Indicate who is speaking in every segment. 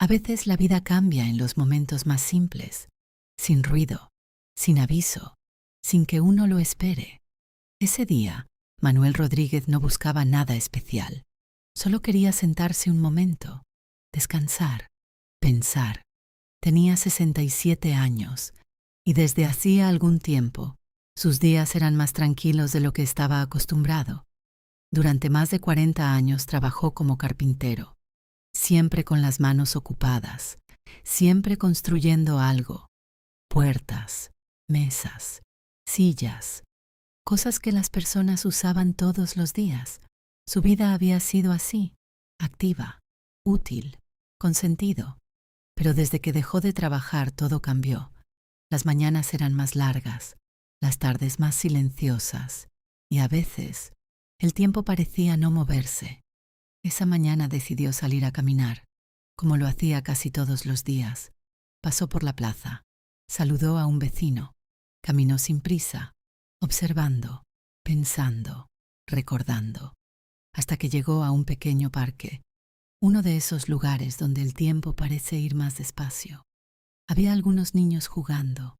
Speaker 1: A veces la vida cambia en los momentos más simples, sin ruido, sin aviso, sin que uno lo espere. Ese día, Manuel Rodríguez no buscaba nada especial. Solo quería sentarse un momento, descansar, pensar. Tenía 67 años y desde hacía algún tiempo sus días eran más tranquilos de lo que estaba acostumbrado. Durante más de 40 años trabajó como carpintero, siempre con las manos ocupadas, siempre construyendo algo, puertas, mesas, sillas, cosas que las personas usaban todos los días. Su vida había sido así, activa, útil, con sentido. Pero desde que dejó de trabajar todo cambió. Las mañanas eran más largas, las tardes más silenciosas, y a veces el tiempo parecía no moverse. Esa mañana decidió salir a caminar, como lo hacía casi todos los días. Pasó por la plaza, saludó a un vecino, caminó sin prisa, observando, pensando, recordando, hasta que llegó a un pequeño parque, uno de esos lugares donde el tiempo parece ir más despacio. Había algunos niños jugando,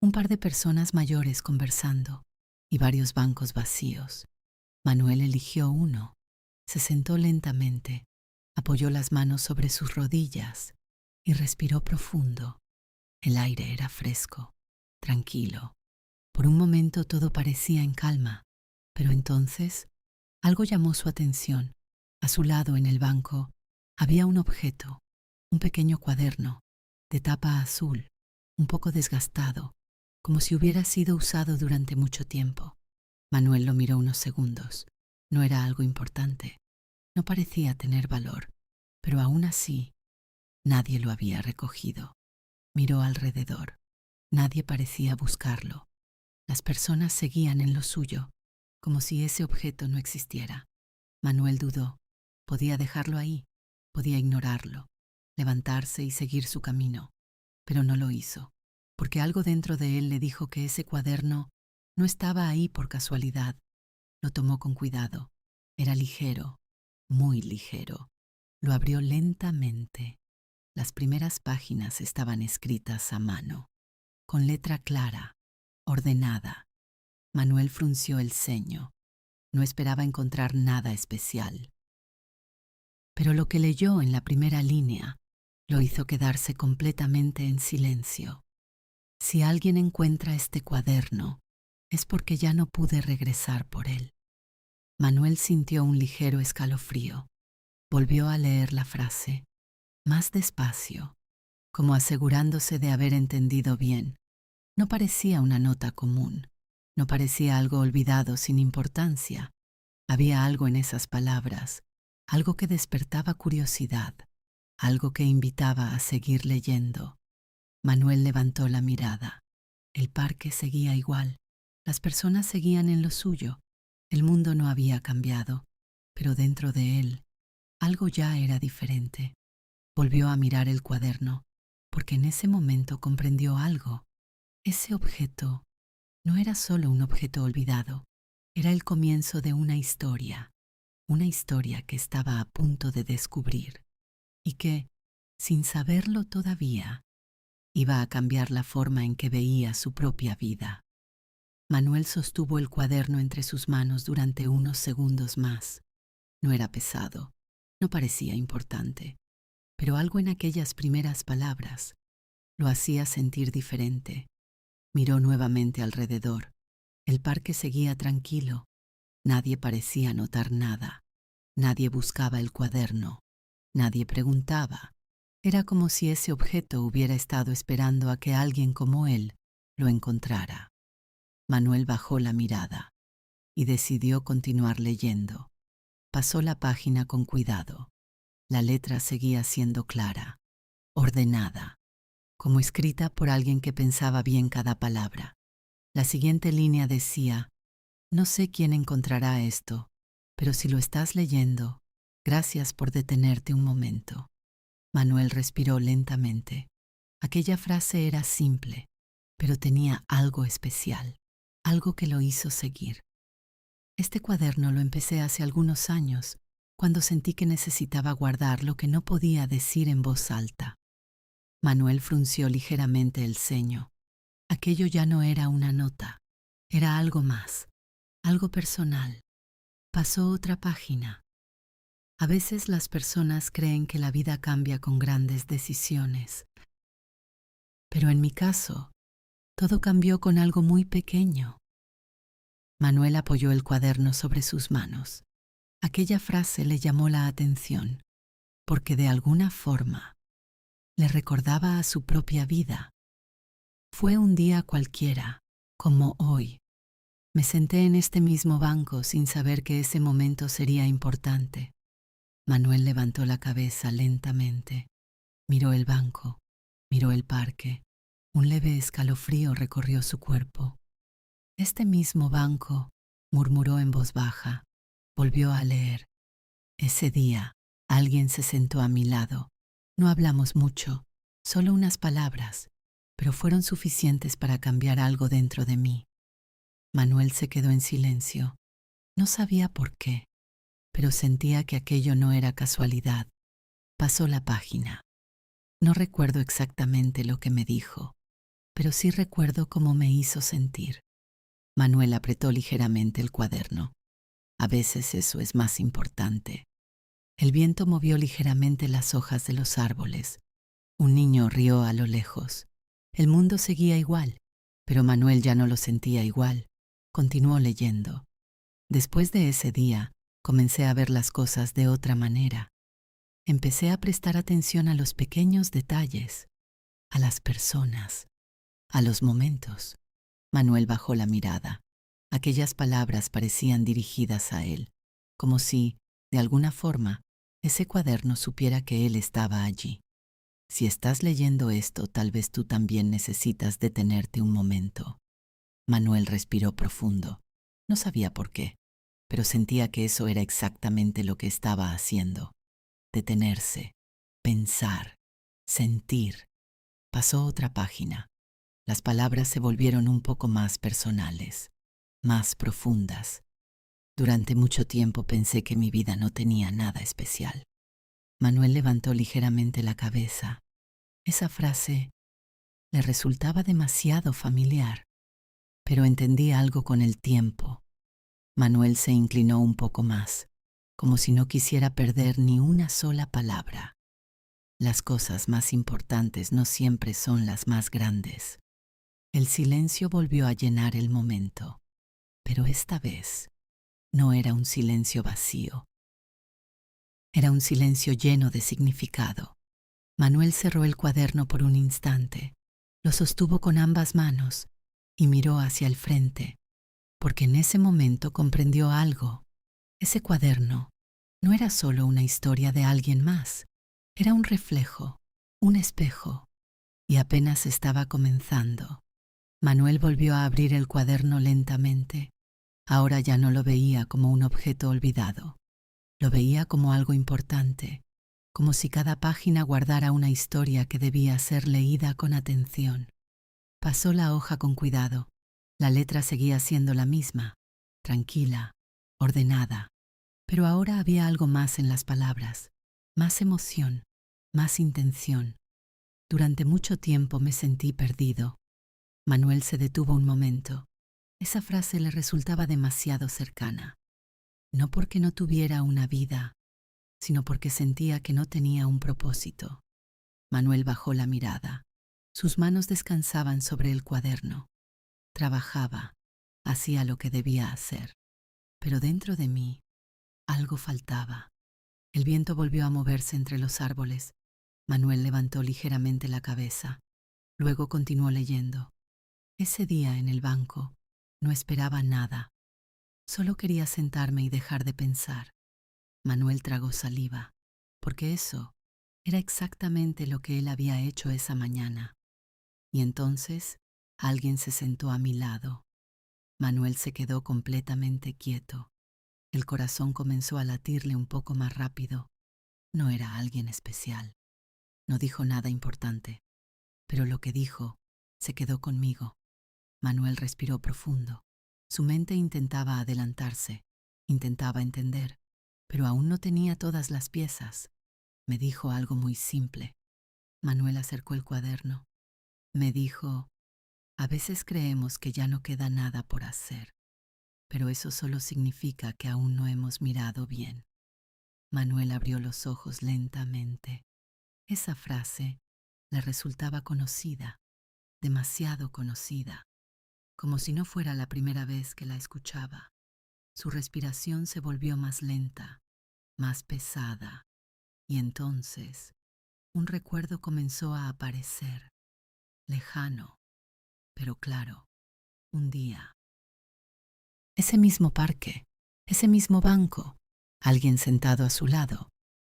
Speaker 1: un par de personas mayores conversando y varios bancos vacíos. Manuel eligió uno, se sentó lentamente, apoyó las manos sobre sus rodillas y respiró profundo. El aire era fresco, tranquilo. Por un momento todo parecía en calma, pero entonces algo llamó su atención. A su lado en el banco había un objeto, un pequeño cuaderno, de tapa azul, un poco desgastado, como si hubiera sido usado durante mucho tiempo. Manuel lo miró unos segundos. No era algo importante, no parecía tener valor, pero aún así, nadie lo había recogido. Miró alrededor. Nadie parecía buscarlo. Las personas seguían en lo suyo, como si ese objeto no existiera. Manuel dudó. Podía dejarlo ahí, podía ignorarlo, levantarse y seguir su camino, pero no lo hizo, porque algo dentro de él le dijo que ese cuaderno no estaba ahí por casualidad. Lo tomó con cuidado. Era ligero, muy ligero. Lo abrió lentamente. Las primeras páginas estaban escritas a mano, con letra clara, ordenada. Manuel frunció el ceño. No esperaba encontrar nada especial. Pero lo que leyó en la primera línea lo hizo quedarse completamente en silencio. Si alguien encuentra este cuaderno, es porque ya no pude regresar por él. Manuel sintió un ligero escalofrío. Volvió a leer la frase, más despacio, como asegurándose de haber entendido bien. No parecía una nota común, no parecía algo olvidado sin importancia. Había algo en esas palabras, algo que despertaba curiosidad, algo que invitaba a seguir leyendo. Manuel levantó la mirada. El parque seguía igual, las personas seguían en lo suyo, el mundo no había cambiado, pero dentro de él, algo ya era diferente. Volvió a mirar el cuaderno, porque en ese momento comprendió algo. Ese objeto no era solo un objeto olvidado, era el comienzo de una historia que estaba a punto de descubrir y que, sin saberlo todavía, iba a cambiar la forma en que veía su propia vida. Manuel sostuvo el cuaderno entre sus manos durante unos segundos más. No era pesado, no parecía importante, pero algo en aquellas primeras palabras lo hacía sentir diferente. Miró nuevamente alrededor. El parque seguía tranquilo. Nadie parecía notar nada. Nadie buscaba el cuaderno. Nadie preguntaba. Era como si ese objeto hubiera estado esperando a que alguien como él lo encontrara. Manuel bajó la mirada y decidió continuar leyendo. Pasó la página con cuidado. La letra seguía siendo clara, ordenada, como escrita por alguien que pensaba bien cada palabra. La siguiente línea decía: no sé quién encontrará esto, pero si lo estás leyendo, gracias por detenerte un momento. Manuel respiró lentamente. Aquella frase era simple, pero tenía algo especial, algo que lo hizo seguir. Este cuaderno lo empecé hace algunos años, cuando sentí que necesitaba guardar lo que no podía decir en voz alta. Manuel frunció ligeramente el ceño. Aquello ya no era una nota, era algo más, algo personal. Pasó otra página. A veces las personas creen que la vida cambia con grandes decisiones, pero en mi caso, todo cambió con algo muy pequeño. Manuel apoyó el cuaderno sobre sus manos. Aquella frase le llamó la atención, porque de alguna forma le recordaba a su propia vida. Fue un día cualquiera, como hoy. Me senté en este mismo banco sin saber que ese momento sería importante. Manuel levantó la cabeza lentamente. Miró el banco, miró el parque. Un leve escalofrío recorrió su cuerpo. Este mismo banco, murmuró en voz baja. Volvió a leer. Ese día, alguien se sentó a mi lado. No hablamos mucho, solo unas palabras, pero fueron suficientes para cambiar algo dentro de mí. Manuel se quedó en silencio. No sabía por qué, pero sentía que aquello no era casualidad. Pasó la página. No recuerdo exactamente lo que me dijo, pero sí recuerdo cómo me hizo sentir. Manuel apretó ligeramente el cuaderno. A veces eso es más importante. El viento movió ligeramente las hojas de los árboles. Un niño rió a lo lejos. El mundo seguía igual, pero Manuel ya no lo sentía igual. Continuó leyendo. Después de ese día, comencé a ver las cosas de otra manera. Empecé a prestar atención a los pequeños detalles, a las personas, a los momentos. Manuel bajó la mirada. Aquellas palabras parecían dirigidas a él, como si, de alguna forma, ese cuaderno supiera que él estaba allí. Si estás leyendo esto, tal vez tú también necesitas detenerte un momento. Manuel respiró profundo. No sabía por qué, pero sentía que eso era exactamente lo que estaba haciendo. Detenerse, pensar, sentir. Pasó otra página. Las palabras se volvieron un poco más personales, más profundas. Durante mucho tiempo pensé que mi vida no tenía nada especial. Manuel levantó ligeramente la cabeza. Esa frase le resultaba demasiado familiar, pero entendí algo con el tiempo. Manuel se inclinó un poco más, como si no quisiera perder ni una sola palabra. Las cosas más importantes no siempre son las más grandes. El silencio volvió a llenar el momento, pero esta vez no era un silencio vacío. Era un silencio lleno de significado. Manuel cerró el cuaderno por un instante, lo sostuvo con ambas manos y miró hacia el frente, porque en ese momento comprendió algo. Ese cuaderno no era solo una historia de alguien más, era un reflejo, un espejo, y apenas estaba comenzando. Manuel volvió a abrir el cuaderno lentamente. Ahora ya no lo veía como un objeto olvidado, lo veía como algo importante, como si cada página guardara una historia que debía ser leída con atención. Pasó la hoja con cuidado. La letra seguía siendo la misma, tranquila, ordenada, pero ahora había algo más en las palabras, más emoción, más intención. Durante mucho tiempo me sentí perdido. Manuel se detuvo un momento. Esa frase le resultaba demasiado cercana, no porque no tuviera una vida, sino porque sentía que no tenía un propósito. Manuel bajó la mirada. Sus manos descansaban sobre el cuaderno. Trabajaba, hacía lo que debía hacer. Pero dentro de mí, algo faltaba. El viento volvió a moverse entre los árboles. Manuel levantó ligeramente la cabeza. Luego continuó leyendo. Ese día en el banco, no esperaba nada. Solo quería sentarme y dejar de pensar. Manuel tragó saliva, porque eso era exactamente lo que él había hecho esa mañana. Y entonces alguien se sentó a mi lado. Manuel se quedó completamente quieto. El corazón comenzó a latirle un poco más rápido. No era alguien especial. No dijo nada importante, pero lo que dijo se quedó conmigo. Manuel respiró profundo. Su mente intentaba adelantarse, intentaba entender. pero aún no tenía todas las piezas. Me dijo algo muy simple. Manuel acercó el cuaderno. Me dijo, a veces creemos que ya no queda nada por hacer, pero eso solo significa que aún no hemos mirado bien. Manuel abrió los ojos lentamente. Esa frase le resultaba conocida, demasiado conocida, como si no fuera la primera vez que la escuchaba. Su respiración se volvió más lenta, más pesada, y entonces un recuerdo comenzó a aparecer, lejano, pero claro. Un día, ese mismo parque, ese mismo banco, alguien sentado a su lado,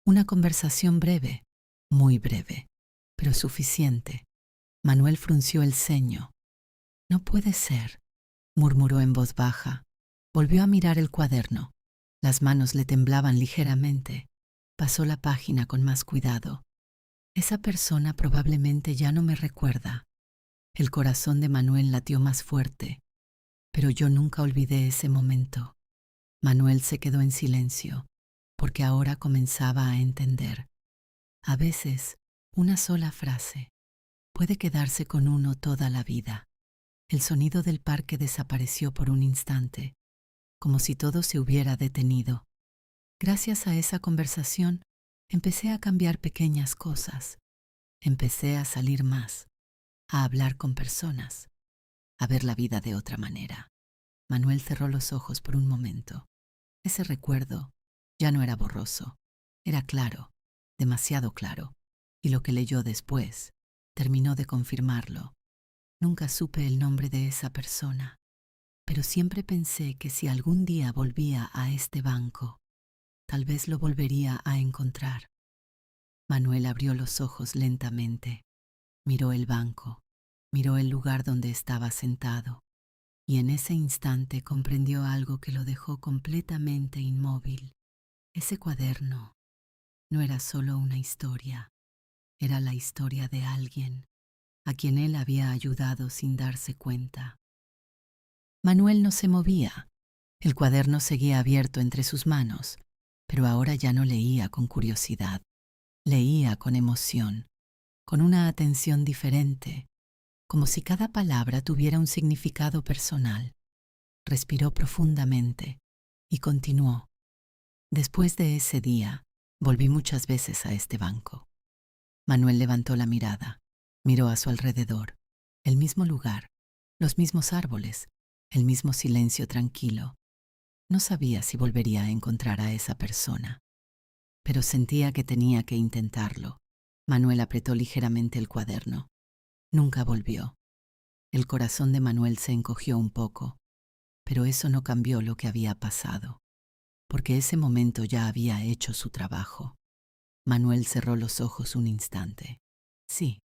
Speaker 1: una conversación breve, muy breve, pero suficiente. Manuel frunció el ceño. No puede ser, murmuró en voz baja. Volvió a mirar el cuaderno. Las manos le temblaban ligeramente. Pasó la página con más cuidado. Esa persona probablemente ya no me recuerda. El corazón de Manuel latió más fuerte. Pero yo nunca olvidé ese momento. Manuel se quedó en silencio, porque ahora comenzaba a entender. A veces, una sola frase puede quedarse con uno toda la vida. El sonido del parque desapareció por un instante, como si todo se hubiera detenido. Gracias a esa conversación, empecé a cambiar pequeñas cosas. Empecé a salir más, a hablar con personas, a ver la vida de otra manera. Manuel cerró los ojos por un momento. Ese recuerdo ya no era borroso, era claro, demasiado claro, y lo que leyó después terminó de confirmarlo. Nunca supe el nombre de esa persona, pero siempre pensé que si algún día volvía a este banco, tal vez lo volvería a encontrar. Manuel abrió los ojos lentamente, miró el banco, miró el lugar donde estaba sentado, y en ese instante comprendió algo que lo dejó completamente inmóvil. Ese cuaderno no era solo una historia, era la historia de alguien a quien él había ayudado sin darse cuenta. Manuel no se movía. El cuaderno seguía abierto entre sus manos, pero ahora ya no leía con curiosidad. Leía con emoción, con una atención diferente, como si cada palabra tuviera un significado personal. Respiró profundamente y continuó. Después de ese día, volví muchas veces a este banco. Manuel levantó la mirada, miró a su alrededor, el mismo lugar, los mismos árboles, el mismo silencio tranquilo. No sabía si volvería a encontrar a esa persona, pero sentía que tenía que intentarlo. Manuel apretó ligeramente el cuaderno. Nunca volvió. El corazón de Manuel se encogió un poco, pero eso no cambió lo que había pasado, porque ese momento ya había hecho su trabajo. Manuel cerró los ojos un instante. Sí,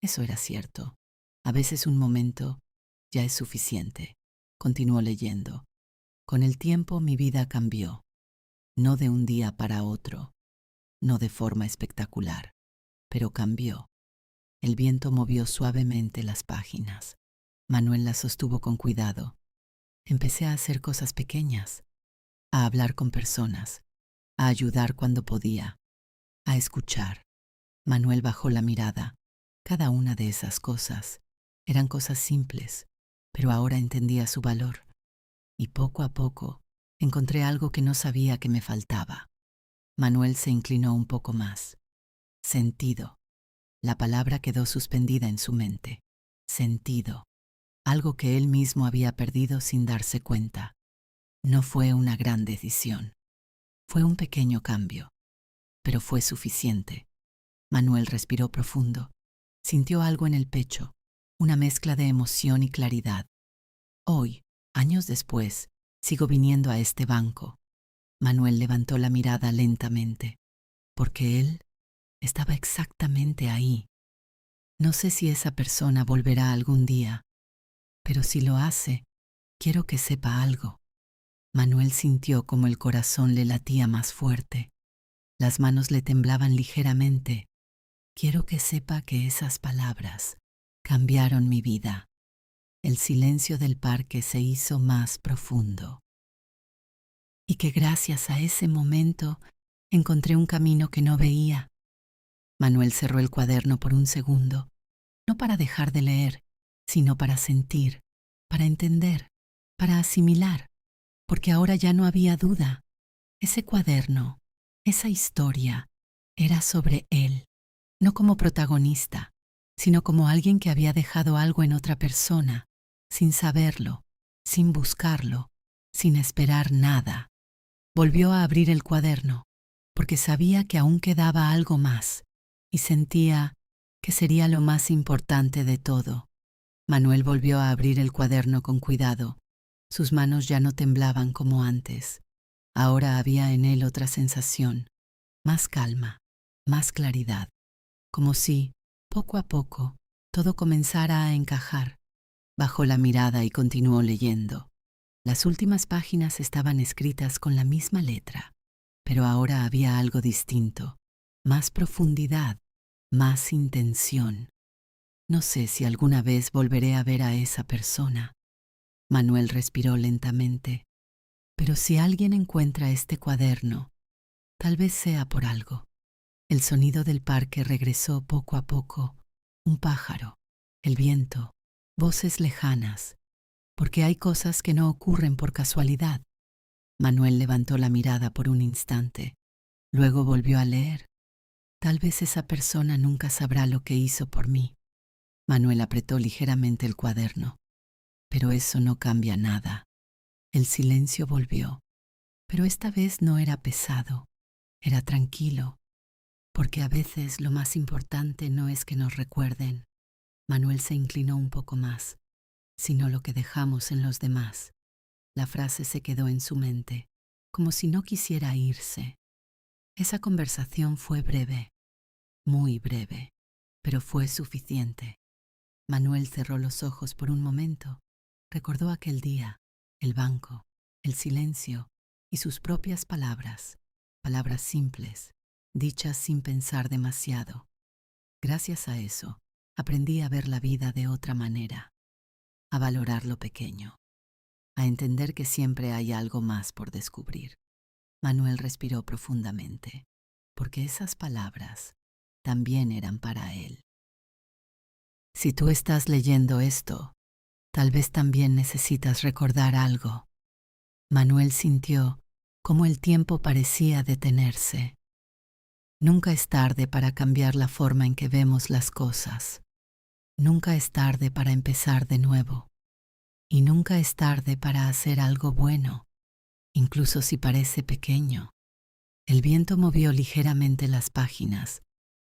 Speaker 1: eso era cierto. A veces un momento ya es suficiente. Continuó leyendo. Con el tiempo mi vida cambió, no de un día para otro, no de forma espectacular, pero cambió. El viento movió suavemente las páginas. Manuel las sostuvo con cuidado. Empecé a hacer cosas pequeñas, a hablar con personas, a ayudar cuando podía, a escuchar. Manuel bajó la mirada. Cada una de esas cosas eran cosas simples, pero ahora entendía su valor. Y poco a poco encontré algo que no sabía que me faltaba. Manuel se inclinó un poco más. Sentido. La palabra quedó suspendida en su mente. Sentido. Algo que él mismo había perdido sin darse cuenta. No fue una gran decisión. Fue un pequeño cambio, pero fue suficiente. Manuel respiró profundo. Sintió algo en el pecho, una mezcla de emoción y claridad. Hoy, años después, sigo viniendo a este banco. Manuel levantó la mirada lentamente, porque él estaba exactamente ahí. No sé si esa persona volverá algún día, pero si lo hace, quiero que sepa algo. Manuel sintió como el corazón le latía más fuerte. Las manos le temblaban ligeramente. Quiero que sepa que esas palabras cambiaron mi vida. El silencio del parque se hizo más profundo. y que gracias a ese momento encontré un camino que no veía. Manuel cerró el cuaderno por un segundo, no para dejar de leer, sino para sentir, para entender, para asimilar, porque ahora ya no había duda. Ese cuaderno, esa historia, era sobre él, no como protagonista, sino como alguien que había dejado algo en otra persona, sin saberlo, sin buscarlo, sin esperar nada. Volvió a abrir el cuaderno, porque sabía que aún quedaba algo más, y sentía que sería lo más importante de todo. Manuel volvió a abrir el cuaderno con cuidado. Sus manos ya no temblaban como antes. Ahora había en él otra sensación, más calma, más claridad, como si, poco a poco, todo comenzara a encajar. Bajó la mirada y continuó leyendo. Las últimas páginas estaban escritas con la misma letra, pero ahora había algo distinto, más profundidad, más intención. No sé si alguna vez volveré a ver a esa persona. Manuel respiró lentamente. Pero si alguien encuentra este cuaderno, tal vez sea por algo. El sonido del parque regresó poco a poco. Un pájaro, el viento, voces lejanas, porque hay cosas que no ocurren por casualidad. Manuel levantó la mirada por un instante. Luego volvió a leer. Tal vez esa persona nunca sabrá lo que hizo por mí. Manuel apretó ligeramente el cuaderno. Pero eso no cambia nada. El silencio volvió, pero esta vez no era pesado, era tranquilo, porque a veces lo más importante no es que nos recuerden. Manuel se inclinó un poco más, sino lo que dejamos en los demás. La frase se quedó en su mente, como si no quisiera irse. Esa conversación fue breve, muy breve, pero fue suficiente. Manuel cerró los ojos por un momento. Recordó aquel día, el banco, el silencio y sus propias palabras, palabras simples, dichas sin pensar demasiado. Gracias a eso, aprendí a ver la vida de otra manera, a valorar lo pequeño, a entender que siempre hay algo más por descubrir. Manuel respiró profundamente, porque esas palabras también eran para él. Si tú estás leyendo esto, tal vez también necesitas recordar algo. Manuel sintió cómo el tiempo parecía detenerse. Nunca es tarde para cambiar la forma en que vemos las cosas. Nunca es tarde para empezar de nuevo. Y nunca es tarde para hacer algo bueno, incluso si parece pequeño. El viento movió ligeramente las páginas.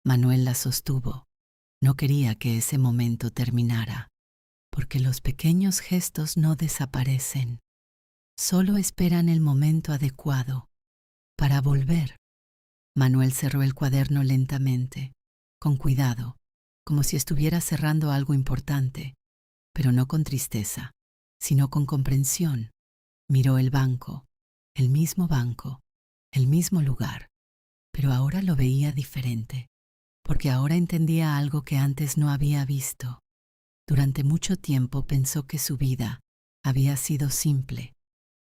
Speaker 1: Manuel las sostuvo. No quería que ese momento terminara, porque los pequeños gestos no desaparecen. Solo esperan el momento adecuado para volver. Manuel cerró el cuaderno lentamente, con cuidado, como si estuviera cerrando algo importante, pero no con tristeza, sino con comprensión. Miró el banco, el mismo lugar, pero ahora lo veía diferente, porque ahora entendía algo que antes no había visto. Durante mucho tiempo pensó que su vida había sido simple,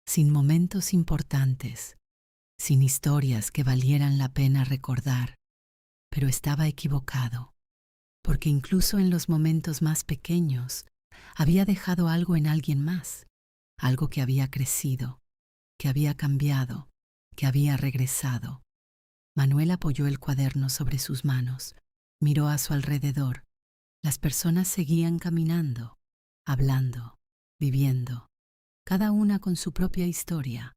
Speaker 1: sin momentos importantes, sin historias que valieran la pena recordar, pero estaba equivocado, porque incluso en los momentos más pequeños había dejado algo en alguien más, algo que había crecido, que había cambiado, que había regresado. Manuel apoyó el cuaderno sobre sus manos, miró a su alrededor. Las personas seguían caminando, hablando, viviendo, cada una con su propia historia,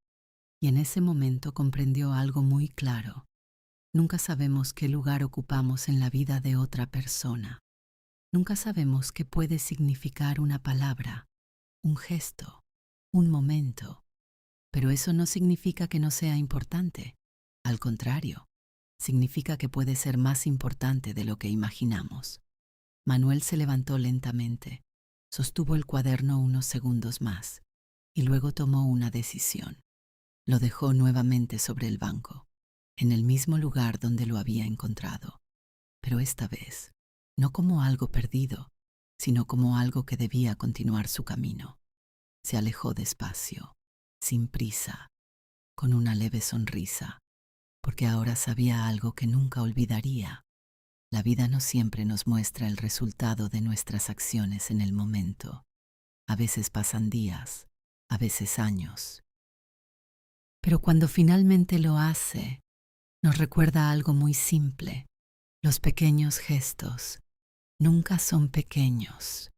Speaker 1: y en ese momento comprendió algo muy claro. Nunca sabemos qué lugar ocupamos en la vida de otra persona. Nunca sabemos qué puede significar una palabra, un gesto, un momento, pero eso no significa que no sea importante. Al contrario, significa que puede ser más importante de lo que imaginamos. Manuel se levantó lentamente, sostuvo el cuaderno unos segundos más y luego tomó una decisión. Lo dejó nuevamente sobre el banco, en el mismo lugar donde lo había encontrado, pero esta vez no como algo perdido, sino como algo que debía continuar su camino. Se alejó despacio, sin prisa, con una leve sonrisa, porque ahora sabía algo que nunca olvidaría. La vida no siempre nos muestra el resultado de nuestras acciones en el momento. A veces pasan días, a veces años. Pero cuando finalmente lo hace, nos recuerda algo muy simple. Los pequeños gestos nunca son pequeños.